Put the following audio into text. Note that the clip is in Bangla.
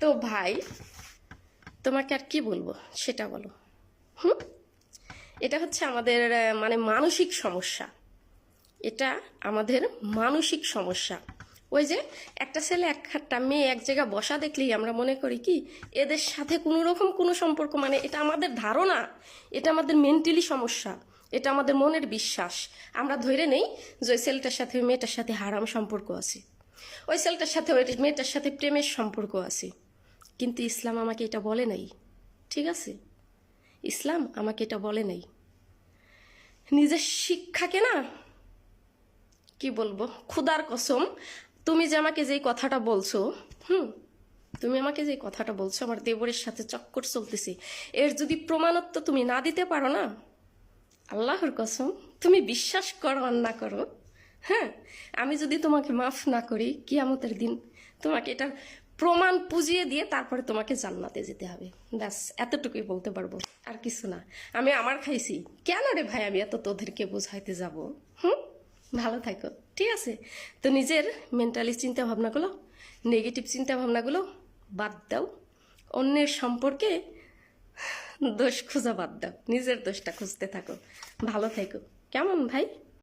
তো ভাই, তোমাকে আর কি বলবো সেটা বলো। হুম, এটা হচ্ছে আমাদের মানে মানসিক সমস্যা। এটা আমাদের মানসিক সমস্যা। ওই যে একটা ছেলে একটা মেয়ে এক জায়গায় বসা দেখলেই আমরা মনে করি কি এদের সাথে কোনো রকম কোনো সম্পর্ক, মানে এটা আমাদের ধারণা, এটা আমাদের মেন্টালি সমস্যা, এটা আমাদের মনের বিশ্বাস। আমরা ধরে নেই যে ওই ছেলেটার সাথে ওই মেয়েটার সাথে হারাম সম্পর্ক আছে, ওই ছেলেটার সাথে ওই মেয়েটার সাথে প্রেমের সম্পর্ক আছে। কিন্তু ইসলাম আমাকে এটা বলে নাই, ঠিক আছে? ইসলাম আমাকে এটা বলে নাই। নিজের শিক্ষাকে না, কি বলবো, খুদার কসম, তুমি যে আমাকে যেই কথাটা বলছো, হুম, তুমি আমাকে যে কথাটা বলছো আমার দেবরের সাথে চক্কর চলতেছে, এর যদি প্রমাণত্ব তুমি না দিতে পারো না, আল্লাহর কসম, তুমি বিশ্বাস করো আর না করো, হ্যাঁ, আমি যদি তোমাকে মাফ না করি কিয়ামতের দিন তোমাকে এটার প্রমাণ পুজিয়ে দিয়ে তারপরে তোমাকে জান্নাতে যেতে হবে। ব্যাস এতটুকুই বলতে পারবো, আর কিছু না। আমি আমার খাইছি, কেন রে ভাই আমি এত তোদেরকে বোঝাইতে যাব? হুম, ভালো থাকো, ঠিক আছে? তো নিজের মেন্টালি চিন্তা ভাবনাগুলো, নেগেটিভ চিন্তা ভাবনাগুলো বাদ দাও। অন্যের সম্পর্কে দোষ খোঁজা বাদ দাও, নিজের দোষটা খুঁজতে থাকো। ভালো থেকো, কেমন ভাই?